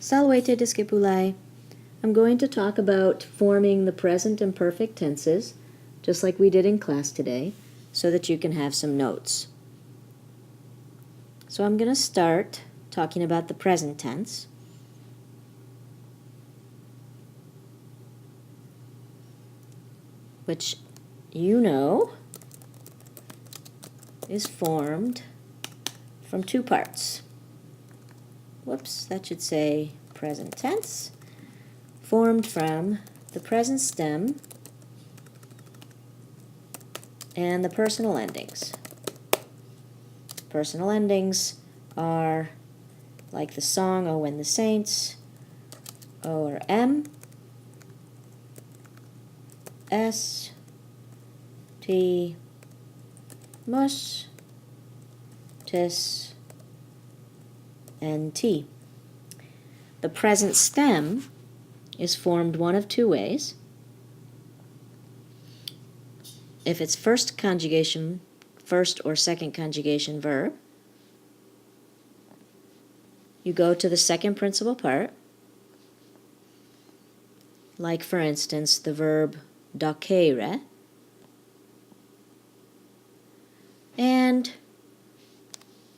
Salvete discipulae. I'm going to talk about forming the present and perfect tenses, just like we did in class today, so that you can have some notes. So I'm going to start talking about the present tense. Which you know is formed from two parts. Whoops, that should say present tense. Formed from the present stem and the personal endings. Personal endings are like the song O When the Saints, O or M, S, T, mus, tis, and T. The present stem is formed one of two ways. If it's first or second conjugation verb, you go to the second principal part, like for instance the verb docere, and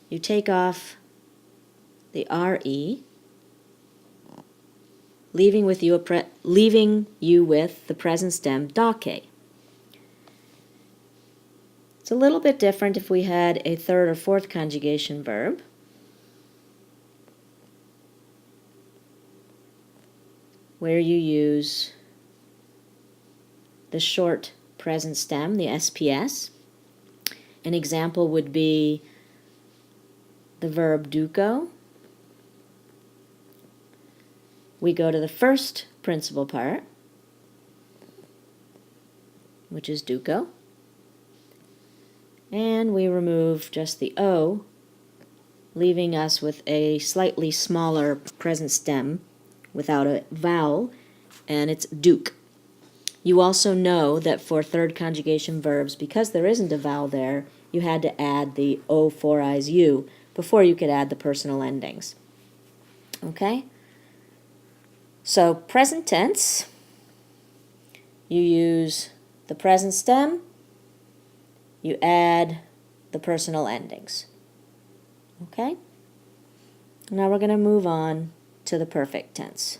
you take off the RE, leaving you with the present stem doce. It's a little bit different if we had a third or fourth conjugation verb. Where you use the short present stem, the SPS. An example would be the verb duco. We go to the first principal part, which is duco, and we remove just the O, leaving us with a slightly smaller present stem without a vowel, and it's duke. You also know that for third conjugation verbs, because there isn't a vowel there, you had to add the O, four eyes, U before you could add the personal endings. Okay? So present tense, you use the present stem, you add the personal endings. Okay? Now we're going to move on to the perfect tense.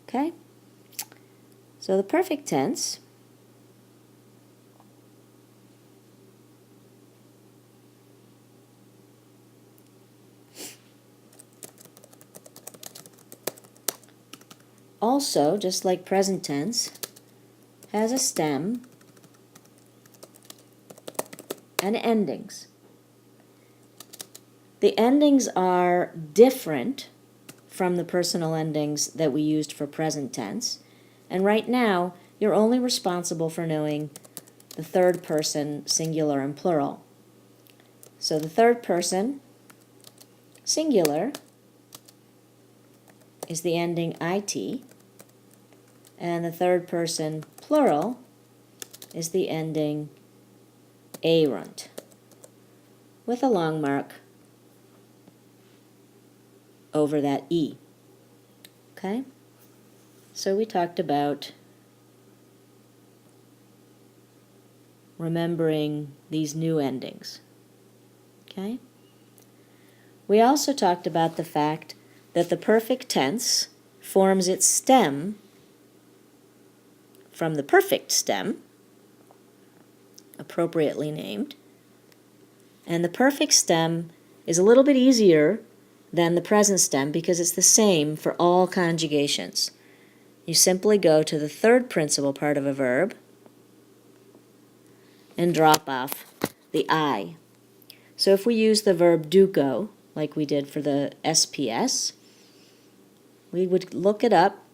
Okay? So the perfect tense also, just like present tense, has a stem and endings. The endings are different from the personal endings that we used for present tense, and right now you're only responsible for knowing the third person singular and plural. So the third person singular is the ending IT, and the third person plural is the ending arunt, with a long mark over that E. Okay? So we talked about remembering these new endings. Okay? We also talked about the fact that the perfect tense forms its stem from the perfect stem, appropriately named, and the perfect stem is a little bit easier than the present stem because it's the same for all conjugations. You simply go to the third principal part of a verb and drop off the I. So if we use the verb duco, like we did for the SPS, we would look it up,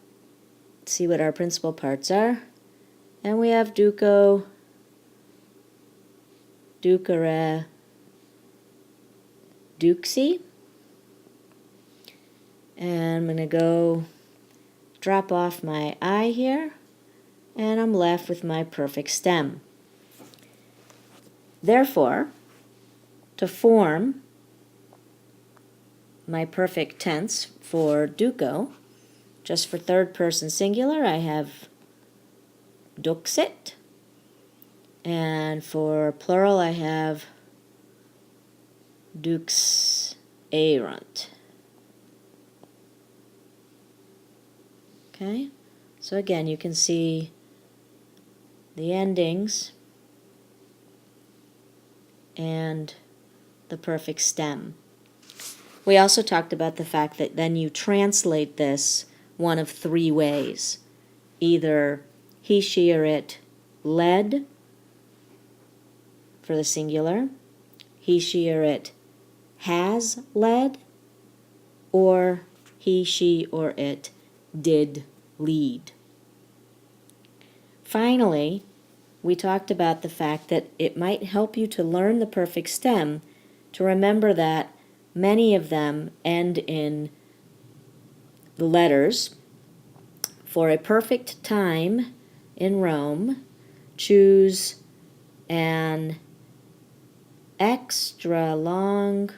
see what our principal parts are, and we have duco, ducere, duxi, and I'm going to go drop off my I here, and I'm left with my perfect stem. Therefore, to form my perfect tense for duco, just for third person singular, I have duxit. And for plural, I have dux erunt. Okay, so again, you can see the endings and the perfect stem. We also talked about the fact that then you translate this one of three ways. Either he, she, or it led for the singular, he, she, or it has led, or he, she, or it did lead. Finally, we talked about the fact that it might help you to learn the perfect stem to remember that many of them end in the letters. For a perfect time in Rome, choose an extra long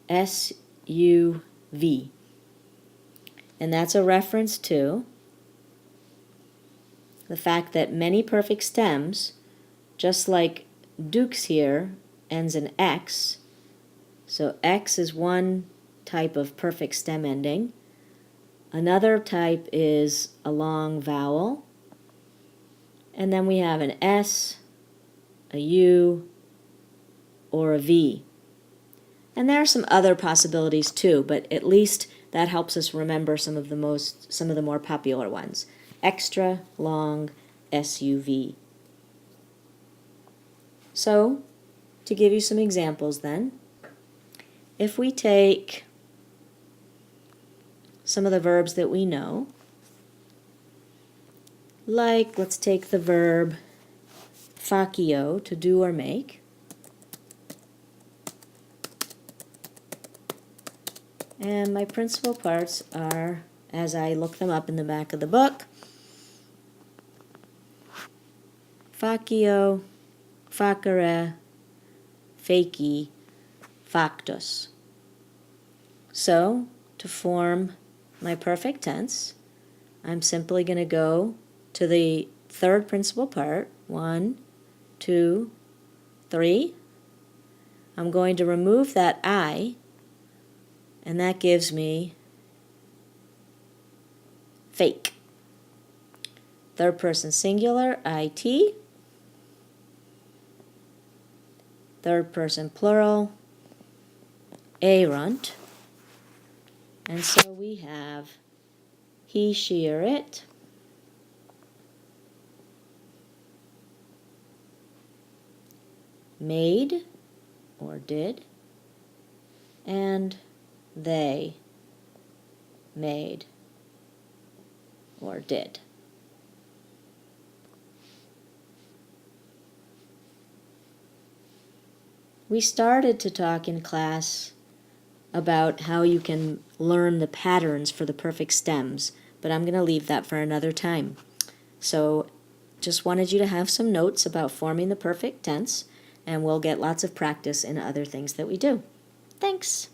SUV. And that's a reference to the fact that many perfect stems, just like dukes here, ends in X. So X is one type of perfect stem ending. Another type is a long vowel. And then we have an S, a U, or a V. And there are some other possibilities too, but at least that helps us remember some of the more popular ones. Extra long SUV. So, to give you some examples then, if we take some of the verbs that we know, like let's take the verb facio, to do or make. And my principal parts are, as I look them up in the back of the book, facio, facere, faci, factus. So, to form my perfect tense, I'm simply going to go to the third principal part, 1, 2, 3. I'm going to remove that I, and that gives me fake. Third person singular, IT. Third person plural, erunt. And so we have he, she, or it, made or did, and they made or did. We started to talk in class about how you can learn the patterns for the perfect stems, but I'm going to leave that for another time. So just wanted you to have some notes about forming the perfect tense, and we'll get lots of practice in other things that we do. Thanks.